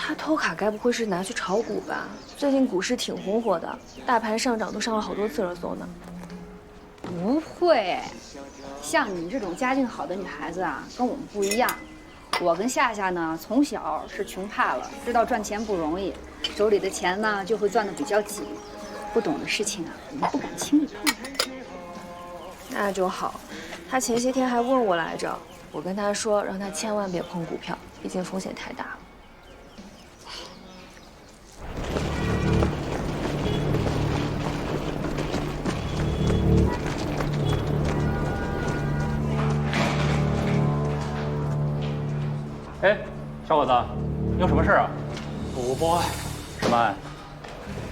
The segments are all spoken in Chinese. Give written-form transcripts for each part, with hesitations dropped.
他偷卡该不会是拿去炒股吧？最近股市挺红火的，大盘上涨都上了好多次热搜呢。不会，像你这种家境好的女孩子啊，跟我们不一样。我跟夏夏呢，从小是穷怕了，知道赚钱不容易，手里的钱呢就会攥得比较紧。不懂的事情啊，我们不敢轻易碰。那就好。他前些天还问我来着，我跟他说让他千万别碰股票，毕竟风险太大了。哎，小伙子，你有什么事啊？我报案，什么案？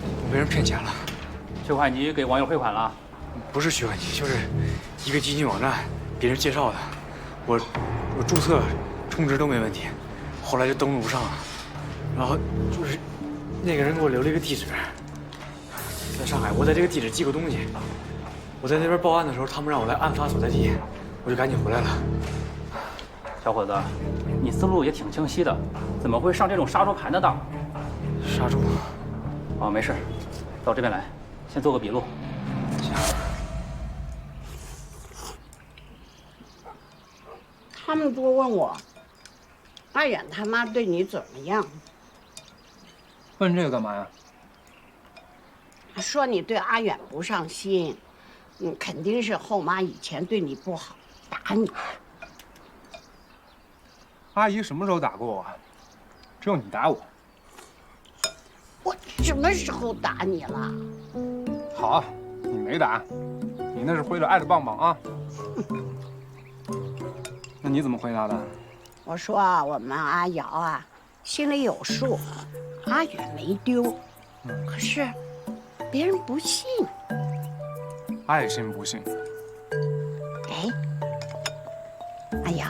我被人骗钱了。徐怀尼给网友汇款了？不是徐怀尼，就是一个基金网站，别人介绍的。我注册、充值都没问题，后来就登录不上了。然后就是那个人给我留了一个地址，在上海。我在这个地址寄过东西。我在那边报案的时候，他们让我来案发所在地，我就赶紧回来了。小伙子，你思路也挺清晰的，怎么会上这种杀猪盘的当？杀猪？哦，没事，到这边来，先做个笔录。行。他们多问我，阿远他妈对你怎么样？问这个干嘛呀？说你对阿远不上心，肯定是后妈以前对你不好，打你。阿姨什么时候打过我？只有你打我。我什么时候打你了？好，你没打，你那是挥了爱的棒棒啊。那你怎么回答的？我说啊，我们阿瑶啊，心里有数，阿远没丢，可是别人不信。爱信不信？哎，阿瑶，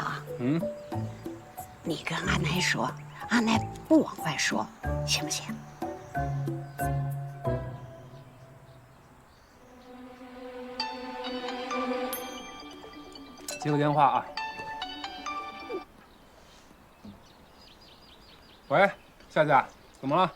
你跟阿奶说，阿奶不往外说，行不行？接个电话啊。喂，夏夏，怎么了？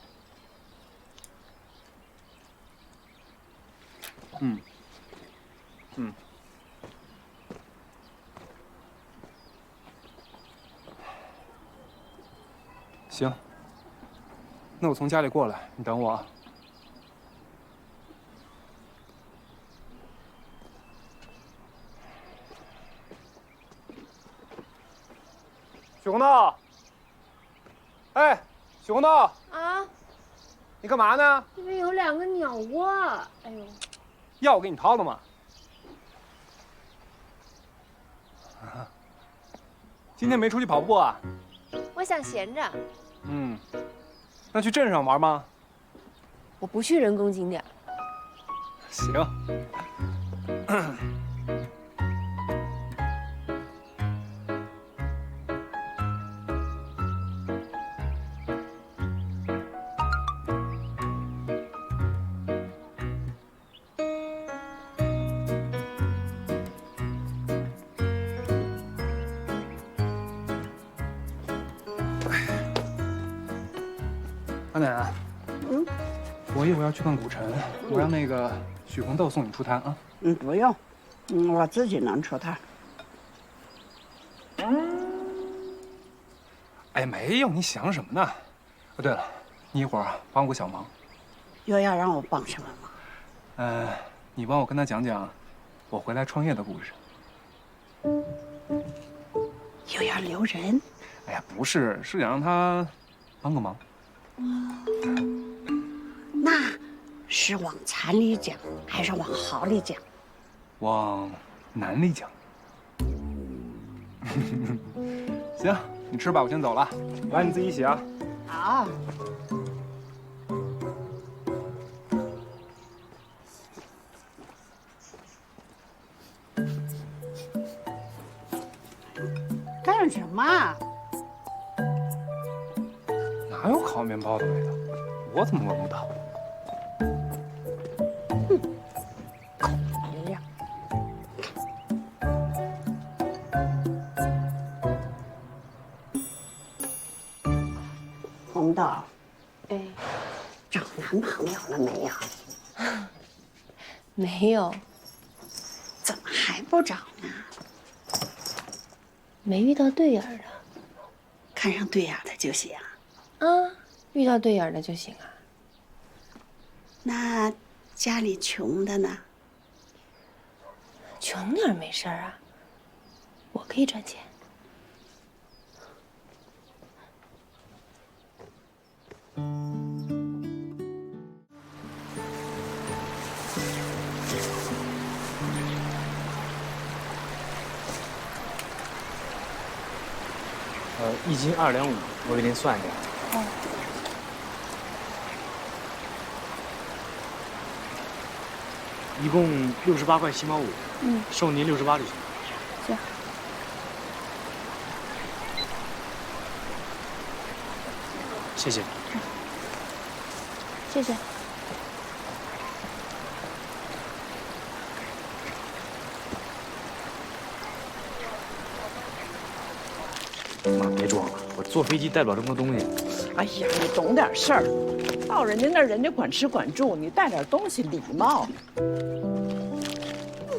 行，那我从家里过来，你等我啊。许红豆，哎，许红豆啊，你干嘛呢？这边有2个鸟窝，哎呦，药我给你掏了吗？今天没出去跑步啊？我想闲着。那去镇上玩吗？我不去人工景点。行。阿奶，我一会儿要去看古城，我让那个许红豆送你出摊啊。不用，我自己能出摊。哎，没有，你想什么呢？哦，对了，你一会儿帮我个小忙。又要让我帮什么忙？你帮我跟他讲讲我回来创业的故事。又要留人？哎呀，不是，是想让他帮个忙。那是往残里讲，还是往好里讲？往难里讲。行，你吃吧，我先走了。碗你自己洗啊。好。干什么？哪有烤面包的味道？我怎么闻不到？一样。红豆，哎，找男朋友了没有？没有，怎么还不找呢？没遇到对眼儿的。看上对眼的就行。啊，遇到对眼儿的就行啊。那家里穷的呢？穷点儿没事儿啊，我可以赚钱。1斤2两5，我给您算一下。哦。一共68块7毛5。收您68就行。行。谢谢。谢谢。妈，别装了，我坐飞机带不了这么多东西。哎呀，你懂点事儿，到人家那儿，人家管吃管住，你带点东西礼貌。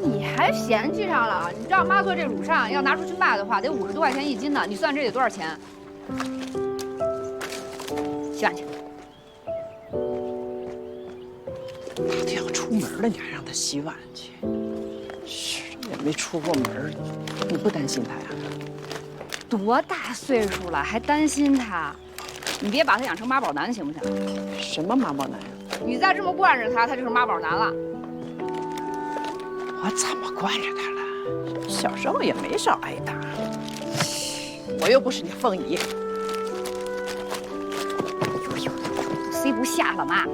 你还嫌弃上了？你知道妈做这卤上要拿出去卖的话，得50多块钱1斤呢。你算这得多少钱？洗碗去。他都要出门了，你还让他洗碗去？是也没出过门，你不担心他呀？多大岁数了还担心他？你别把他养成妈宝男行不行？什么妈宝男呀？你再这么惯着他，他就是妈宝男了。我怎么惯着他了？小时候也没少挨打。我又不是你凤姨。呦，塞不下了妈。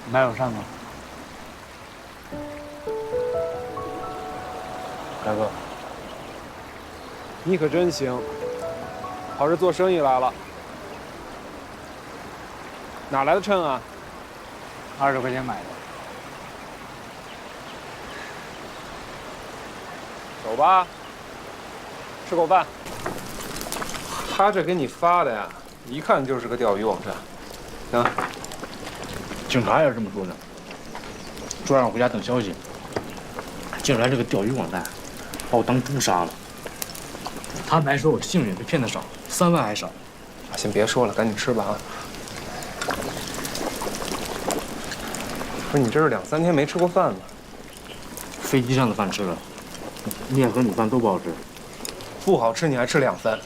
买有上吗？大哥，你可真行，跑这做生意来了。哪来的秤啊？20块钱买的。走吧，吃口饭。他这给你发的呀，一看就是个钓鱼网站。啊，警察也是这么说的，说让我回家等消息。竟然这个钓鱼网站把我当猪杀了。他们还说我幸运，被骗的少，3万还少。先别说了，赶紧吃吧啊！不是你这是2、3天没吃过饭吗？飞机上的饭吃了，面和米饭都不好吃。不好吃你还吃2份？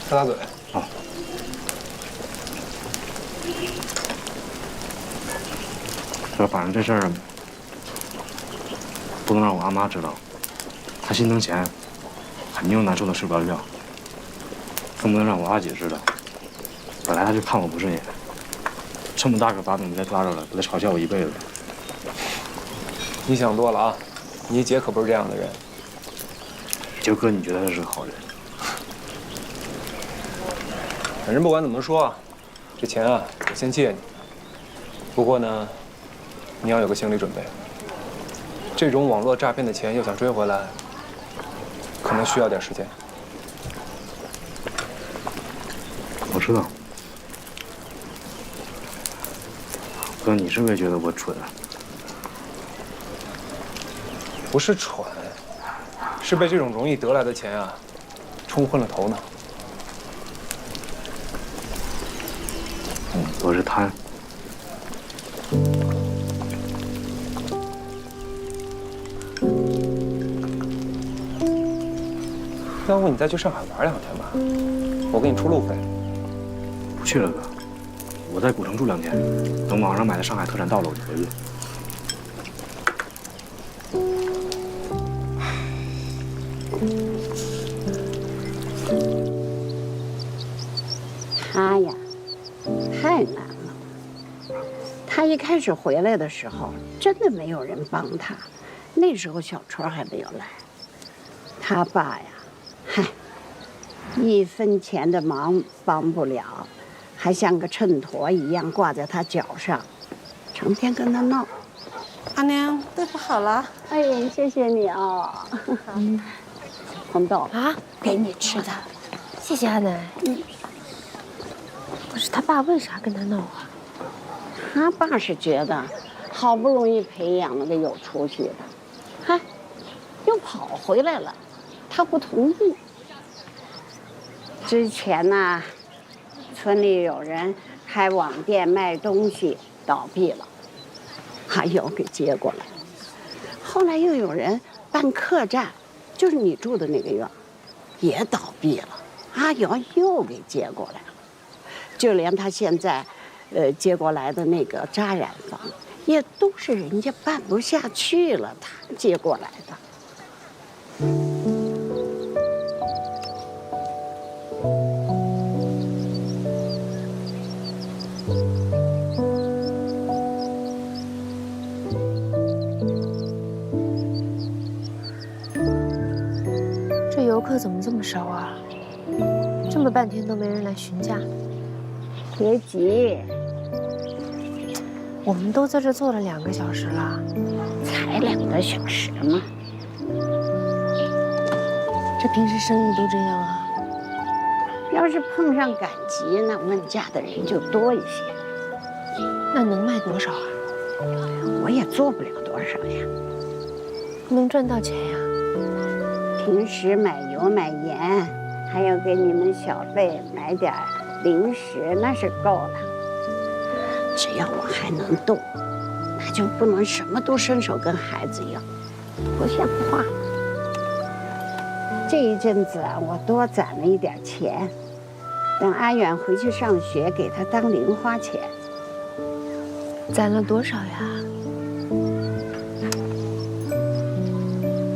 擦擦嘴。好。反正这事儿不能让我阿妈知道，她心疼钱，肯定难受的吃不了觉。更不能让我阿姐知道，本来她就看我不顺眼，这么大个把柄被她抓着了，给她嘲笑我一辈子。你想多了啊，你姐可不是这样的人。就哥，你觉得她是个好人？反正不管怎么说，这钱啊，我先借你。不过呢，你要有个心理准备，这种网络诈骗的钱要想追回来，可能需要点时间。我知道，哥，你是不是觉得我蠢啊？不是蠢，是被这种容易得来的钱啊，冲昏了头脑。我是贪。要不你再去上海玩2天吧，我给你出路费。不去了，哥，我在古城住2天，等网上买的上海特产到了，我就回去。他呀，太难了。他一开始回来的时候，真的没有人帮他。那时候小春还没有来。他爸呀，嗨，1分钱的忙帮不了，还像个秤砣一样挂在他脚上，成天跟他闹。阿娘，豆腐好了。哎，谢谢你啊。红豆啊，给你吃的。谢谢阿奶。可是他爸为啥跟他闹啊？他爸是觉得，好不容易培养了个有出息的，嗨，又跑回来了，他不同意。之前呢，村里有人开网店卖东西倒闭了，阿瑶给接过来。后来又有人办客栈，就是你住的那个院，也倒闭了，阿瑶又给接过来了。就连他现在，接过来的那个扎染坊，也都是人家办不下去了，他接过来的。这游客怎么这么少啊？这么半天都没人来询价。别急，我们都在这坐了2个小时了，才2个小时嘛。这平时生意都这样啊？要是碰上赶集，那问价的人就多一些。那能卖多少啊？我也做不了多少呀。能赚到钱呀？平时买油买盐，还要给你们小辈买点零食，那是够了。只要我还能动，那就不能什么都伸手跟孩子要，不像话。这一阵子啊，我多攒了一点钱，等阿远回去上学，给他当零花钱。攒了多少呀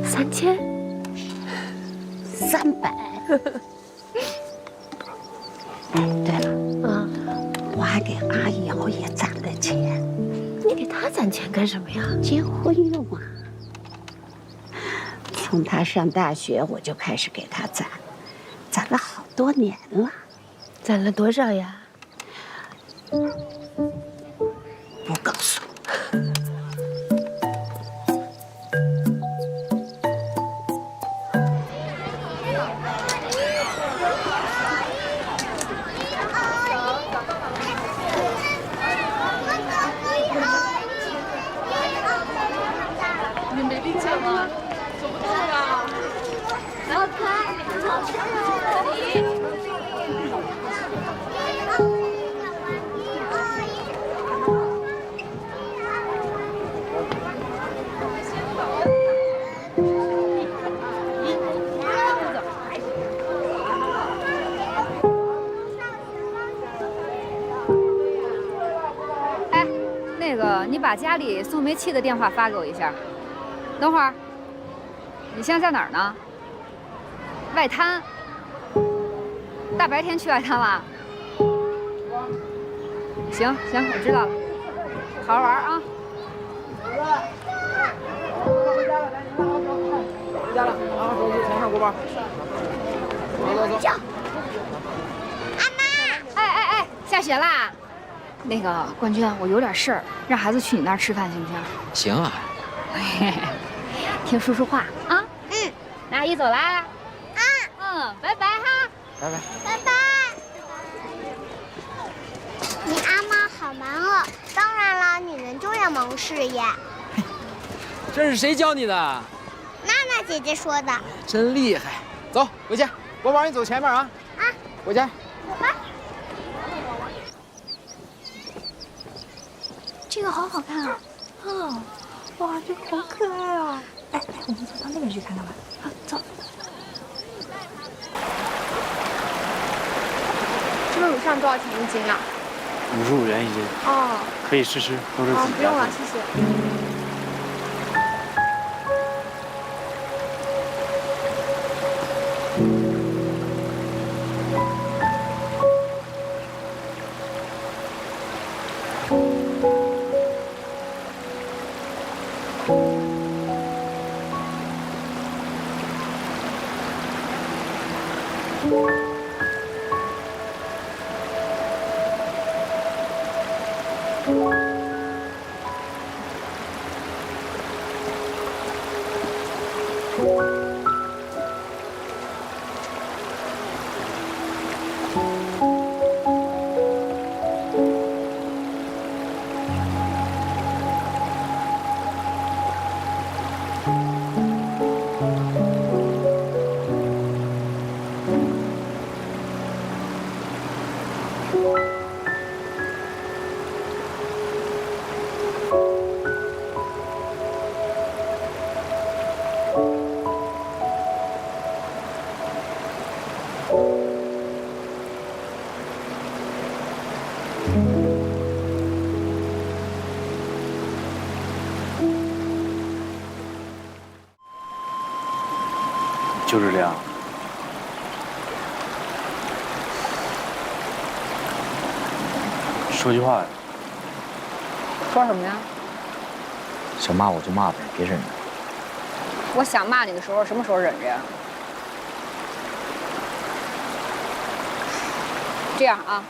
？3000。300。哎，对了，我还给阿瑶也攒了钱。你给她攒钱干什么呀？结婚用啊。从她上大学我就开始给她攒，攒了好多年了。攒了多少呀？不告诉。你没力气了吗？走不动了。然后看，好吃哦。哎，那个，你把家里送煤气的电话发给我一下。等会儿，你现在在哪儿呢？外滩。大白天去外滩了？行行，我知道了，好好玩啊。回家了，拿好手机，存上锅包。走。哎，下雪啦！那个冠军，我有点事儿，让孩子去你那儿吃饭行不行？行啊。听叔叔话啊。那阿姨走啦。拜拜哈。拜拜。拜拜。你阿妈好忙哦，当然了，女人就要忙事业。这是谁教你的？娜娜姐姐说的。真厉害！走，回去。国宝，你走前面啊。回家。走吧。这个好好看啊！哇，这个好可爱啊！哎，我们走到那边去看看吧。好，走。这个乳扇多少钱一斤啊55元一斤。哦，可以试吃，都是自己家的。不用了，谢谢。就是这样。说句话呀，说什么呀？想骂我就骂呗，别忍着。我想骂你的时候，什么时候忍着呀？这样啊，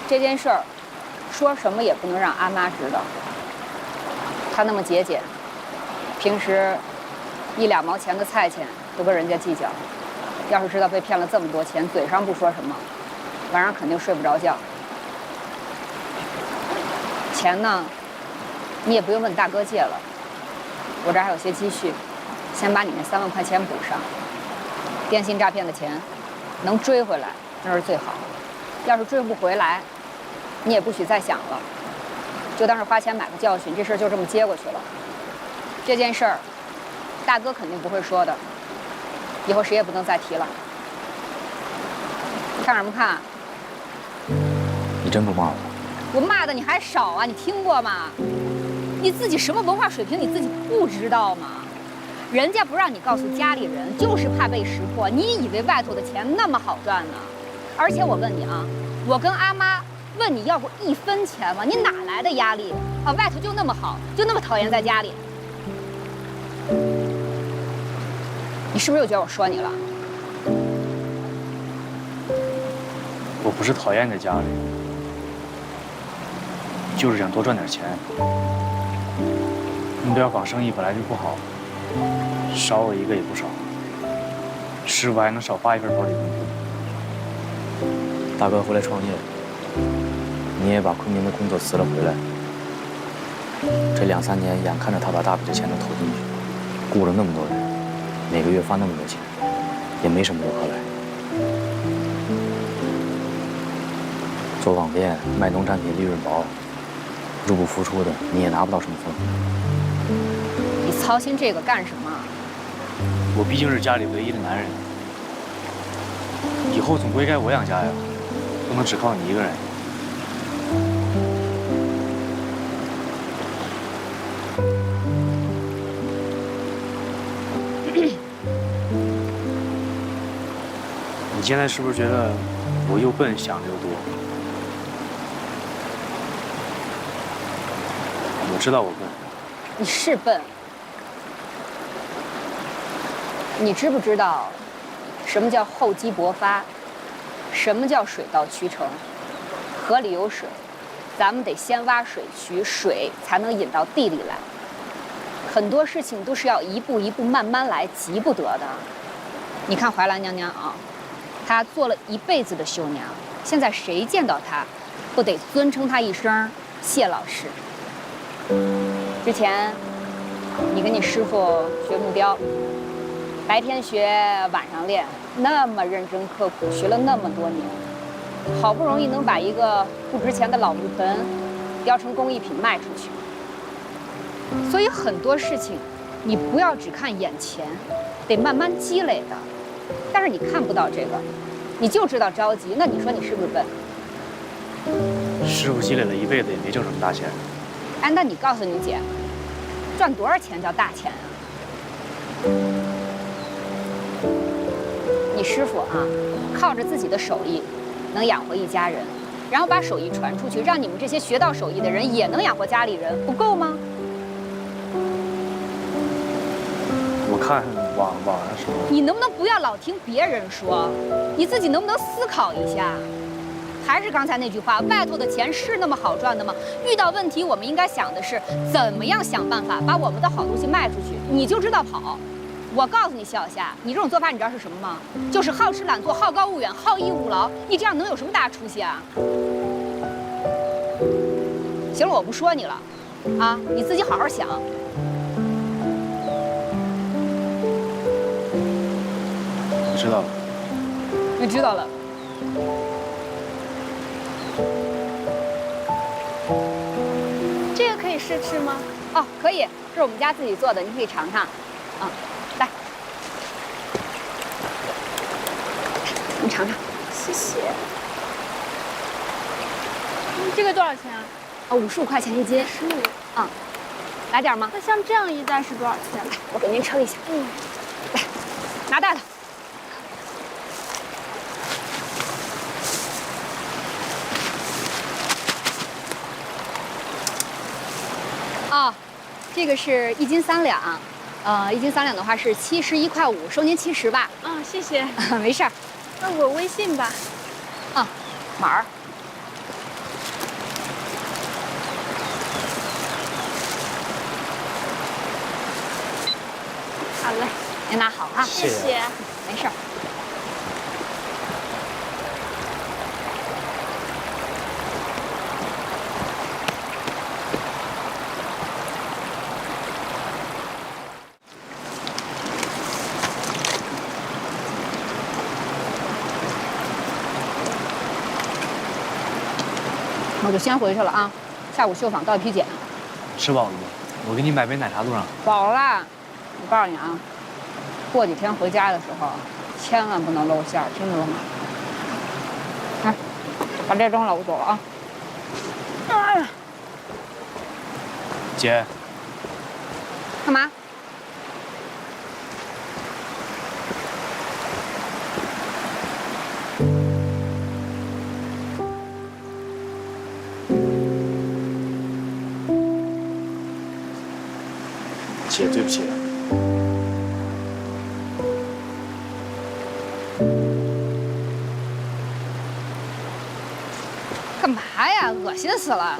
这件事儿，说什么也不能让阿妈知道。她那么节俭，平时1、2毛钱的菜钱都跟人家计较。要是知道被骗了这么多钱，嘴上不说什么，晚上肯定睡不着觉。钱呢，你也不用问大哥借了，我这儿还有些积蓄，先把你那3万块钱补上。电信诈骗的钱，能追回来那是最好。要是追不回来，你也不许再想了，就当是花钱买个教训，这事儿就这么接过去了。这件事儿，大哥肯定不会说的，以后谁也不能再提了。看什么看？你真不骂我？我骂的你还少啊！你听过吗？你自己什么文化水平，你自己不知道吗？人家不让你告诉家里人，就是怕被识破。你以为外头的钱那么好赚呢？而且我问你啊，我跟阿妈问你要过1分钱吗？你哪来的压力啊？外头就那么好，就那么讨厌在家里？你是不是又觉得我说你了？我不是讨厌在家里，就是想多赚点钱。目标坊生意本来就不好，少我一个也不少，师傅还能少发1份保底工资。大哥回来创业，你也把昆明的工作辞了回来。这2、3年，眼看着他把大笔的钱都投进去，雇了那么多人，每个月发那么多钱，也没什么游客来。做网店卖农产品利润薄，入不敷出的，你也拿不到什么分红。你操心这个干什么？我毕竟是家里唯一的男人，以后总归该我养家呀，不能只靠你一个人。你现在是不是觉得我又笨，想的又多？我知道我笨。你是笨。你知不知道什么叫厚积薄发？什么叫水到渠成？河里有水，咱们得先挖水渠，水才能引到地里来。很多事情都是要一步一步慢慢来，急不得的。你看怀兰娘娘啊，她做了1辈子的绣娘，现在谁见到她，不得尊称她一声谢老师？之前你跟你师傅学木雕，白天学，晚上练，那么认真刻苦，学了那么多年，好不容易能把一个不值钱的老木盆雕成工艺品卖出去。所以很多事情，你不要只看眼前，得慢慢积累的。但是你看不到这个，你就知道着急，那你说你是不是笨？师傅积累了1辈子也没挣什么大钱。哎，那你告诉你姐，赚多少钱叫大钱啊？你师傅啊，靠着自己的手艺，能养活一家人，然后把手艺传出去，让你们这些学到手艺的人也能养活家里人，不够吗？我看网上说，你能不能不要老听别人说，你自己能不能思考一下？还是刚才那句话，外头的钱是那么好赚的吗？遇到问题，我们应该想的是怎么样想办法把我们的好东西卖出去，你就知道跑。我告诉你，小夏，你这种做法你知道是什么吗？就是好吃懒做、好高骛远、好逸恶劳。你这样能有什么大出息啊？行了，我不说你了，啊，你自己好好想。我知道了。你知道了。这个可以试吃吗？哦，可以，这是我们家自己做的，你可以尝尝。嗯，来，你尝尝。谢谢。这个多少钱啊？55块钱一斤。15。嗯，来点吗？那像这样一袋是多少钱？来，我给您称一下。来，拿大的。哦，这个是1斤3两，1斤3两的话是71块5，收您70吧。啊，谢谢。没事儿。那我微信吧。啊，码儿。好嘞，您拿好啊。谢谢。没事儿。我就先回去了啊，下午绣坊到体检。吃饱了吗？我给你买杯奶茶路上。饱了。我告诉你啊，过几天回家的时候，千万不能露馅儿，听着了吗？来，把这扔了，我走了啊。哎呀，姐，干嘛？姐，对不起。干嘛呀？恶心死了！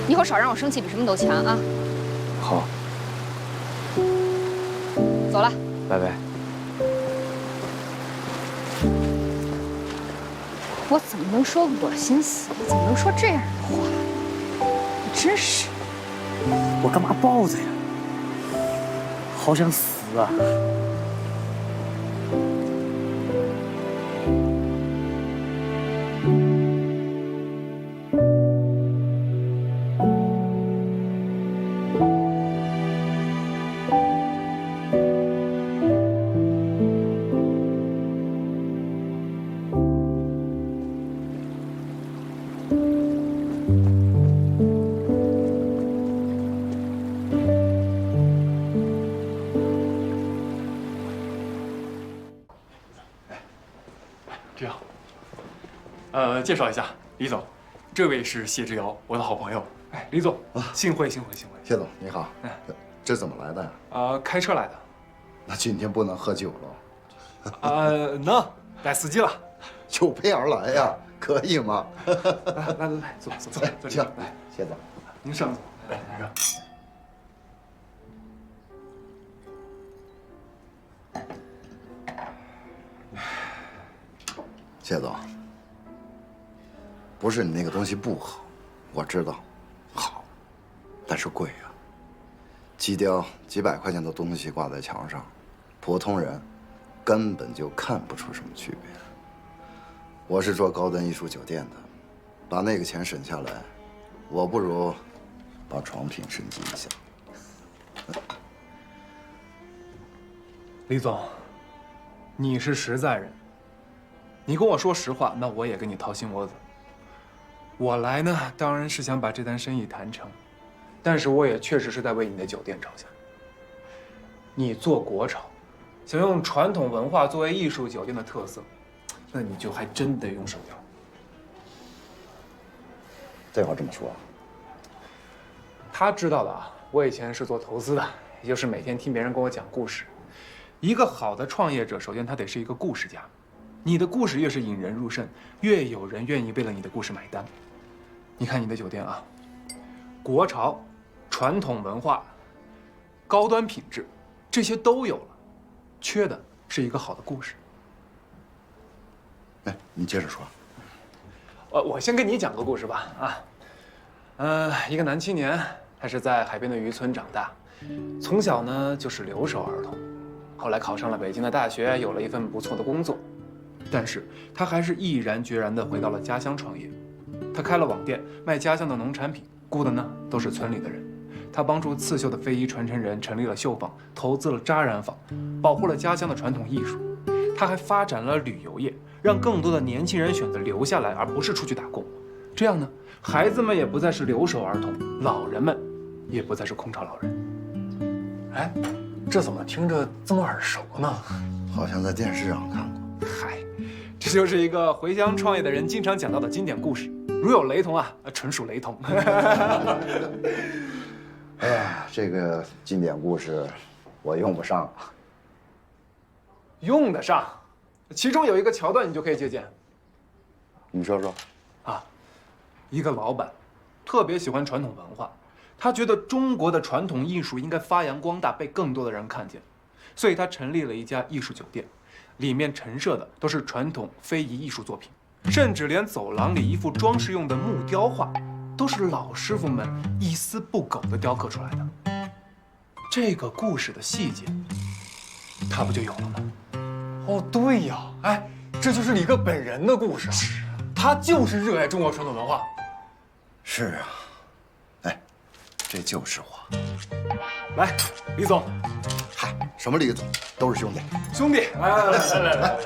以后少让我生气，比什么都强啊！好。走了。拜拜。我怎么能说恶心死？怎么能说这样的话？你真是。我干嘛抱着呀？好想死啊！这样，介绍一下，李总，这位是谢之遥，我的好朋友。哎，李总，幸会。谢总你好。这怎么来的呀？开车来的。那今天不能喝酒了。能，带司机了。有备而来呀，可以吗？来，坐。行，来，谢总，您上座。来，让。谢总，不是你那个东西不好，我知道，好，但是贵啊。机雕几百块钱的东西挂在墙上，普通人根本就看不出什么区别。我是做高端艺术酒店的，把那个钱省下来，我不如把床品升级一下。李总，你是实在人。你跟我说实话，那我也跟你掏心窝子。我来呢，当然是想把这单生意谈成，但是我也确实是在为你的酒店着想。你做国潮，想用传统文化作为艺术酒店的特色，那你就还真得用手雕。这话这么说，他知道的啊，我以前是做投资的，也就是每天听别人跟我讲故事。一个好的创业者，首先他得是一个故事家。你的故事越是引人入胜，越有人愿意为了你的故事买单。你看你的酒店啊，国潮、传统文化，高端品质，这些都有了，缺的是一个好的故事。哎，你接着说。我先跟你讲个故事吧一个男青年，他是在海边的渔村长大，从小呢就是留守儿童，后来考上了北京的大学，有了一份不错的工作，但是他还是毅然决然地回到了家乡创业。他开了网店，卖家乡的农产品，雇的呢都是村里的人。他帮助刺绣的非遗传承人成立了绣坊，投资了扎染坊，保护了家乡的传统艺术。他还发展了旅游业，让更多的年轻人选择留下来，而不是出去打工。这样呢，孩子们也不再是留守儿童，老人们也不再是空巢老人。哎，这怎么听着这么耳熟呢？好像在电视上看过。嗨，这就是一个回乡创业的人经常讲到的经典故事，如有雷同啊，纯属雷同。哎呀，这个经典故事我用不上了。用得上，其中有一个桥段你就可以借鉴。你说说。一个老板特别喜欢传统文化，他觉得中国的传统艺术应该发扬光大，被更多的人看见，所以他成立了一家艺术酒店，里面陈设的都是传统非遗艺术作品，甚至连走廊里一幅装饰用的木雕画，都是老师傅们一丝不苟地雕刻出来的。这个故事的细节，他不就有了吗？哦，对呀，哎，这就是李哥本人的故事，他就是热爱中国传统文化。是啊，哎，这就是我。来，李总。嗨，什么李总，都是兄弟。兄弟，来，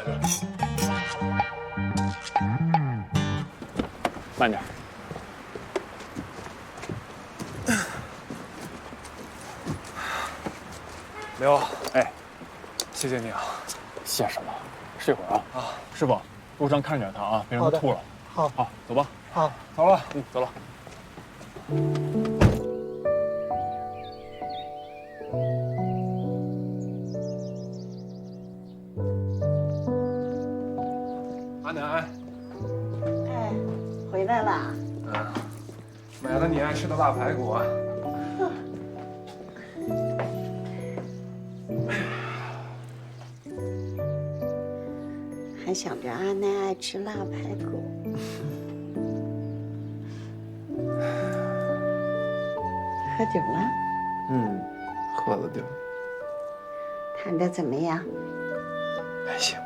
慢点。刘，哎，谢谢你啊。谢什么？睡会儿啊。师傅，路上看着点他啊，别让他吐了。好，走吧。好，走了。走了。阿南。哎，回来了。买了你爱吃的腊排骨啊。还想着阿南爱吃腊排骨。喝酒了？喝了点。弹得怎么样？还行。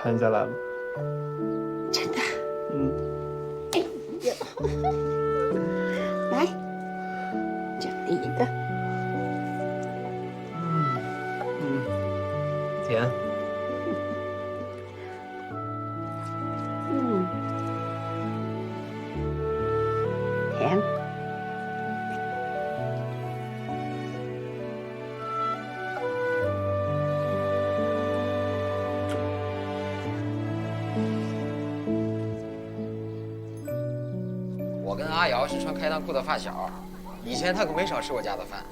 弹下来了。真的？哎呦，来，这里一个。甜。甜。我跟阿瑶是穿开裆裤的发小，以前他可没少吃我家的饭。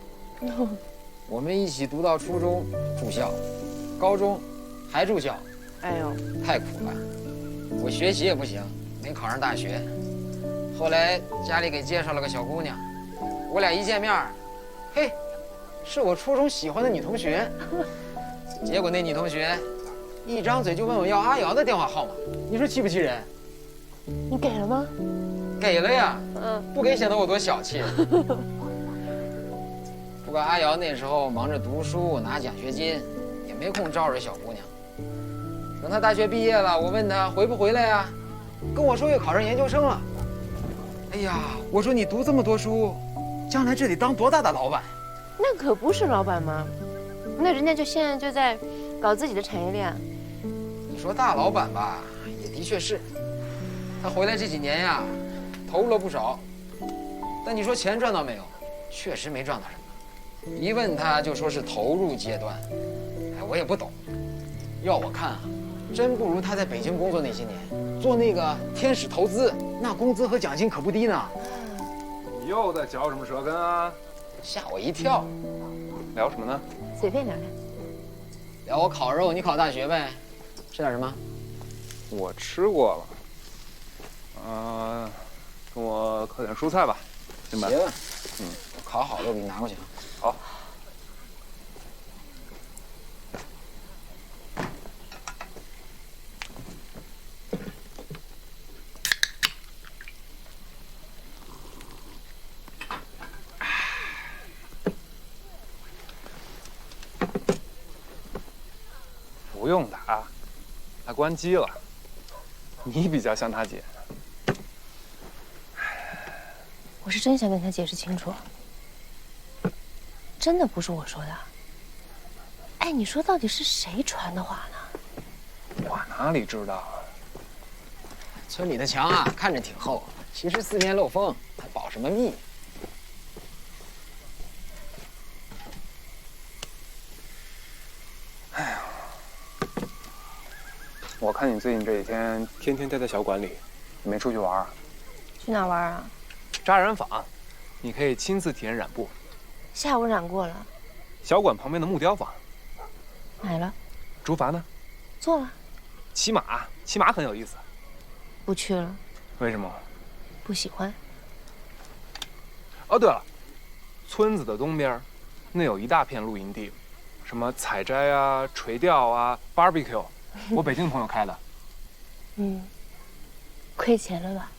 我们一起读到初中住校，高中还住校。哎呦，太苦了。我学习也不行，没考上大学。后来家里给介绍了个小姑娘，我俩一见面，嘿，是我初中喜欢的女同学。结果那女同学一张嘴就问我要阿瑶的电话号码，你说气不气人？你给了吗？给了呀。不给显得我多小气。不过阿瑶那时候忙着读书拿奖学金，也没空招惹小姑娘。等她大学毕业了，我问她回不回来呀，跟我说又考上研究生了。哎呀，我说你读这么多书，将来这得当多大的老板？那可不是老板吗？那人家现在就在搞自己的产业链。你说大老板吧，也的确是。他回来这几年呀，投入了不少，但你说钱赚到没有？确实没赚到什么。一问他就说是投入阶段，哎，我也不懂。要我看啊，真不如他在北京工作那些年，做那个天使投资，那工资和奖金可不低呢。你又在嚼什么舌根啊？吓我一跳。聊什么呢？随便聊聊。聊我烤肉，你烤大学呗。吃点什么？我吃过了。跟我烤点蔬菜吧，行吧？行。我烤好了，我给你拿过去。好。不用打，他关机了。你比较像他姐。我是真想跟他解释清楚，真的不是我说的。哎，你说到底是谁传的话呢？我哪里知道啊？村里的墙啊，看着挺厚，其实四面漏风，还保什么密？哎呀，我看你最近这几天天天待在小馆里，没出去玩啊？去哪玩啊？扎染坊，你可以亲自体验染布。下午染过了。小馆旁边的木雕坊。买了。竹筏呢？做了。骑马很有意思。不去了。为什么？不喜欢。哦，对了，村子的东边，那有一大片露营地，什么采摘啊、垂钓啊、barbecue， 我北京朋友开的。嗯，亏钱了吧？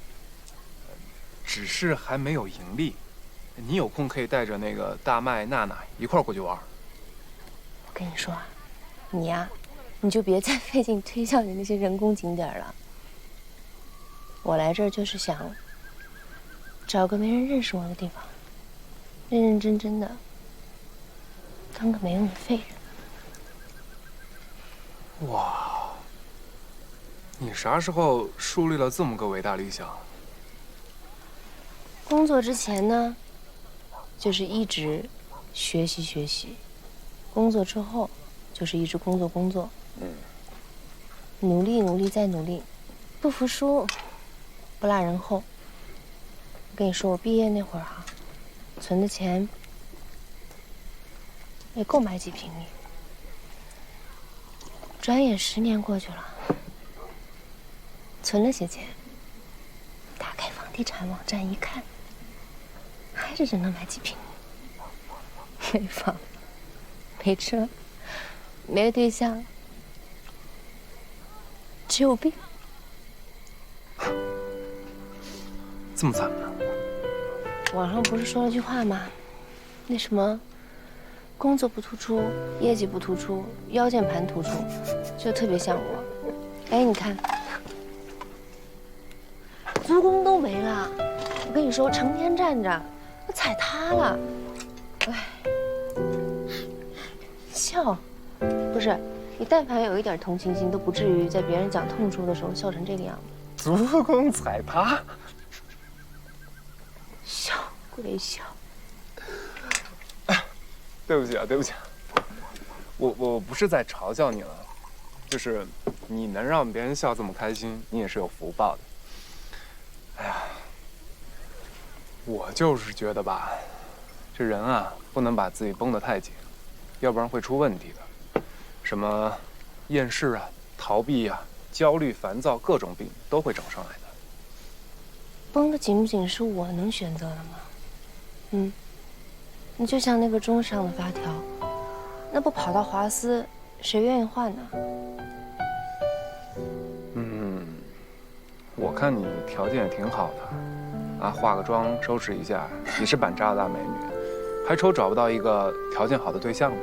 只是还没有盈利。你有空可以带着那个大麦、娜娜一块儿过去玩。我跟你说啊，你呀，你就别再费劲推销你那些人工景点了。我来这儿就是想找个没人认识我的地方，认认真真的当个没用的废人。哇，你啥时候树立了这么个伟大理想？工作之前呢，就是一直学习；工作之后，就是一直工作。努力再努力，不服输，不落人后。我跟你说，我毕业那会儿啊，存的钱也够买几平米。转眼10年过去了，存了些钱，打开房地产网站一看，还是只能买几平米。没房，没车，没对象，只有病。这么惨呢？网上不是说了句话吗？那什么，工作不突出，业绩不突出，腰间盘突出，就特别像我。哎，你看，足弓都没了。我跟你说，我成天站着，我踩塌了。哎，笑，不是你，但凡有一点同情心，都不至于在别人讲痛处的时候笑成这个样子。足弓踩塌。笑归笑，对不起啊，对不起啊，我不是在嘲笑你了，就是你能让别人笑这么开心，你也是有福报的。哎呀，我就是觉得吧，这人啊不能把自己绷得太紧，要不然会出问题的。什么厌世啊、逃避啊、焦虑、烦躁，各种病都会整上来的。绷得紧不紧是我能选择的吗？你就像那个钟上的发条，那不跑到华司，谁愿意换呢？我看你条件也挺好的，啊，化个妆，收拾一下，也是板扎的大美女，还愁找不到一个条件好的对象呢。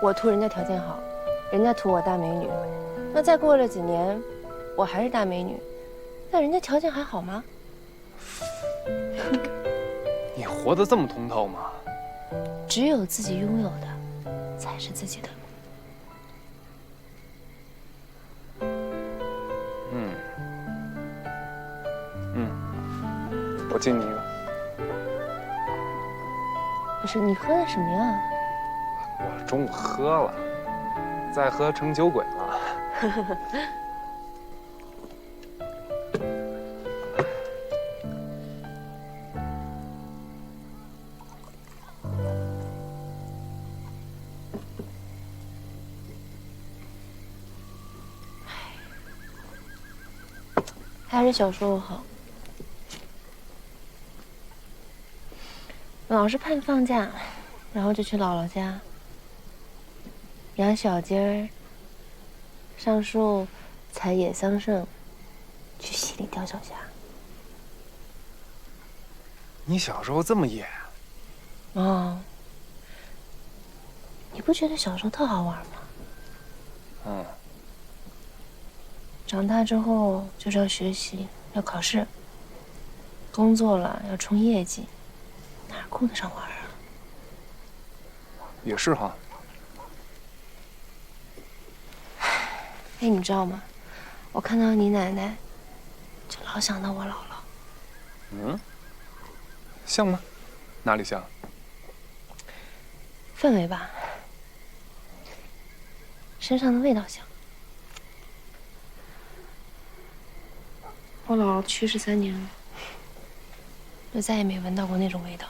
我图人家条件好，人家图我大美女，那再过了几年，我还是大美女，那人家条件还好吗？你活得这么通透吗？只有自己拥有的，才是自己的。我敬你一个。不是，你喝的什么呀？我中午喝了，再喝成酒鬼了。还是小时候好。老是盼放假，然后就去姥姥家养小鸡儿，上树采野桑葚，去溪里钓小虾。你小时候这么野？哦，你你不觉得小时候特好玩吗？嗯。长大之后就是要学习，要考试，工作了要冲业绩，哪顾得上玩啊？也是哈。哎，你知道吗？我看到你奶奶，就老想到我姥姥。嗯。像吗？哪里像？氛围吧，身上的味道像。我姥姥去世3年了，就再也没闻到过那种味道。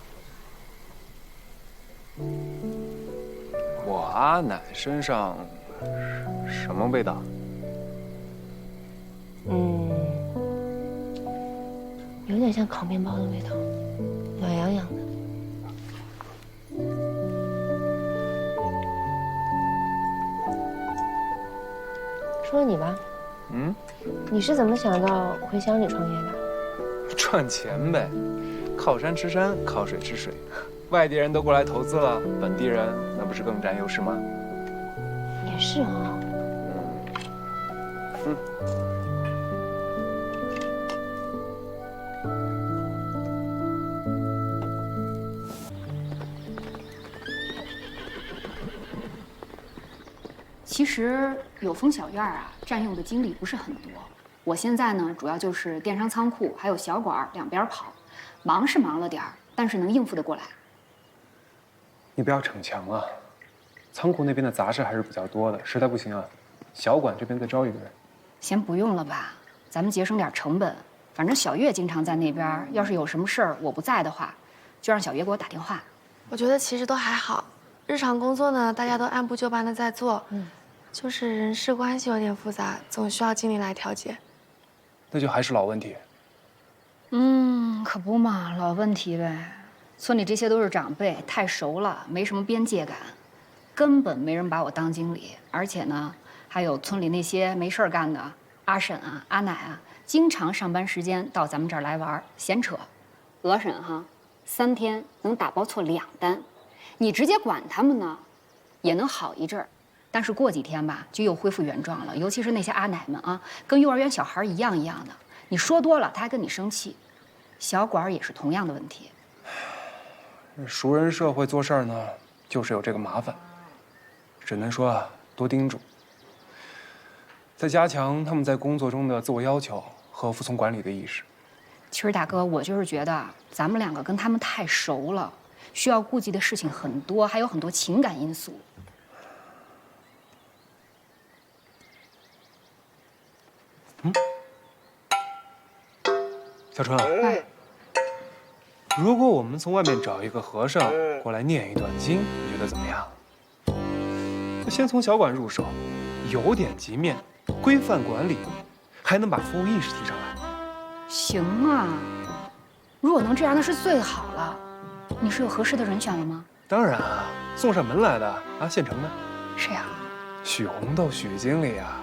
我阿奶身上什么味道？有点像烤面包的味道，暖洋洋的。说你吧，你是怎么想到回乡里创业的？赚钱呗，靠山吃山，靠水吃水。外地人都过来投资了，本地人那不是更占优势吗？也是哦。其实有丰小院啊，占用的精力不是很多。我现在呢，主要就是电商仓库还有小馆两边跑，忙是忙了点儿，但是能应付得过来。你不要逞强啊！仓库那边的杂事还是比较多的，实在不行啊，小馆这边再招一个人。先不用了吧，咱们节省点成本。反正小月经常在那边，要是有什么事儿我不在的话，就让小月给我打电话。我觉得其实都还好，日常工作呢，大家都按部就班的在做。就是人事关系有点复杂，总需要经理来调节。那就还是老问题。可不嘛，老问题呗。村里这些都是长辈，太熟了，没什么边界感，根本没人把我当经理。而且呢，还有村里那些没事儿干的阿婶啊、阿奶啊，经常上班时间到咱们这儿来玩，闲扯。鹅婶哈，3天能打包错2单，你直接管他们呢，也能好一阵儿。但是过几天吧，就又恢复原状了。尤其是那些阿奶们啊，跟幼儿园小孩一样的。你说多了，他还跟你生气。小馆也是同样的问题。熟人社会做事儿呢，就是有这个麻烦，只能说啊，多叮嘱，再加强他们在工作中的自我要求和服从管理的意识。其实大哥，我就是觉得咱们2个跟他们太熟了，需要顾及的事情很多，还有很多情感因素。小春，如果我们从外面找一个和尚过来念一段经，你觉得怎么样？先从小馆入手，有点级面，规范管理，还能把服务意识提上来。行啊，如果能这样，那是最好了。你是有合适的人选了吗？当然啊，送上门来的啊，现成的。谁呀？许红豆，许经理啊。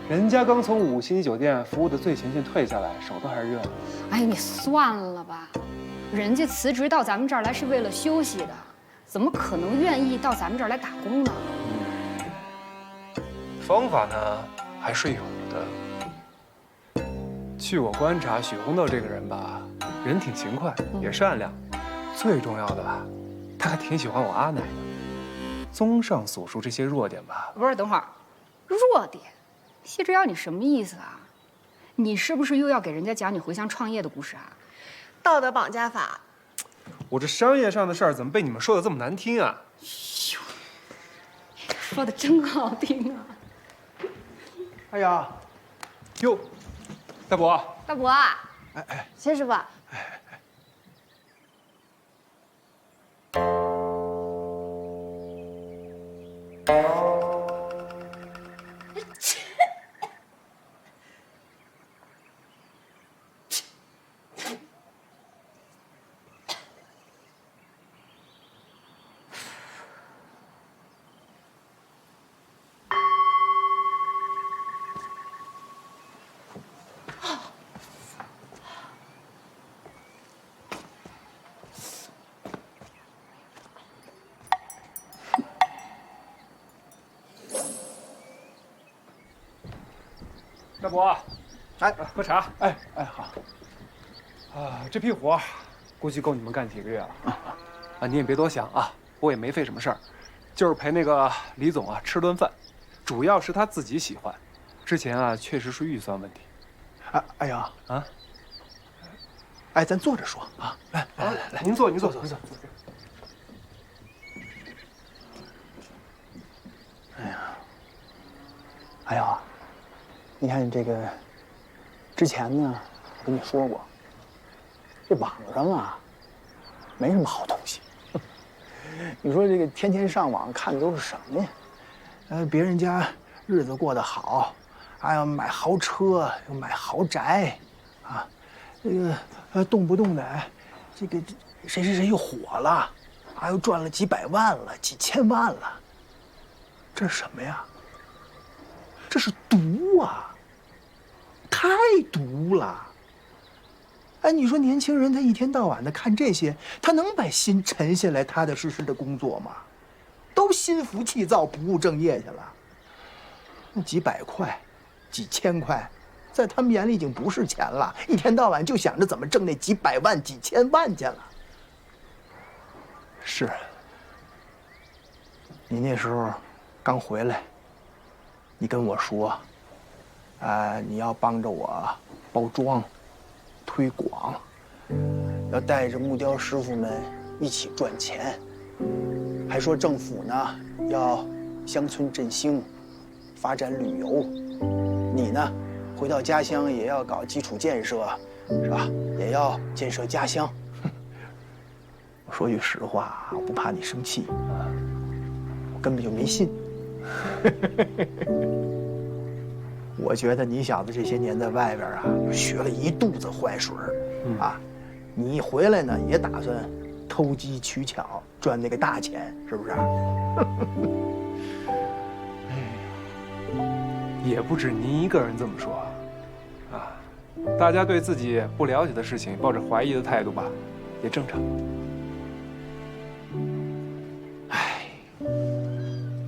人家刚从5星级酒店服务的最前线退下来，手都还是热的。哎，你算了吧，人家辞职到咱们这儿来是为了休息的，怎么可能愿意到咱们这儿来打工呢？方法呢还是有的。据我观察，许红豆这个人吧，人挺勤快，也善良，最重要的吧，他还挺喜欢我阿奶的。综上所述这些弱点吧，不是，等会儿，弱点。谢之遥，你什么意思啊？你是不是又要给人家讲你回乡创业的故事啊？道德绑架法。我这商业上的事儿怎么被你们说的这么难听啊？说的真好听啊！哎呀，哟，大伯，大伯啊，谢师傅。伯，哎，喝茶。哎，好。这批活估计够你们干几个月了。你也别多想啊，我也没费什么事儿，就是陪那个李总啊吃顿饭，主要是他自己喜欢。之前啊，确实是预算问题。哎呀啊！哎，咱坐着说啊！来，您坐。哎呀，你看这个，之前呢，我跟你说过，这网上啊，没什么好东西。你说这个天天上网看的都是什么呀？别人家日子过得好，还要买豪车，又买豪宅，啊，这个动不动的，这个谁又火了，还又赚了几百万了，几千万了。这是什么呀？这是毒啊！太毒了！哎，你说年轻人他一天到晚的看这些，他能把心沉下来，踏踏实实的工作吗？都心浮气躁，不务正业去了。那几百块、几千块，在他们眼里已经不是钱了，一天到晚就想着怎么挣那几百万、几千万去了。是，你那时候刚回来，你跟我说，你要帮着我包装、推广，要带着木雕师傅们一起赚钱，还说政府呢要乡村振兴，发展旅游，你呢回到家乡也要搞基础建设，是吧？也要建设家乡。我说句实话，我不怕你生气啊，我根本就没信。我觉得你小子这些年在外边啊，学了一肚子坏水啊，你一回来呢，也打算偷机取巧赚那个大钱，是不是？也不止您一个人这么说，啊，大家对自己不了解的事情抱着怀疑的态度吧，也正常。哎，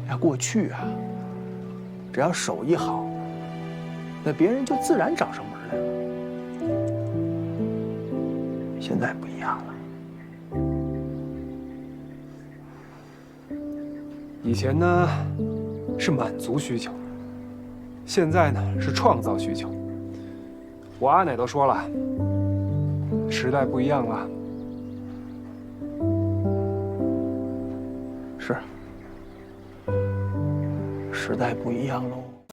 要过去啊，只要手艺好，那别人就自然找上门来了。现在不一样了，以前呢是满足需求，现在呢是创造需求。我阿奶都说了，时代不一样了。是，时代不一样喽。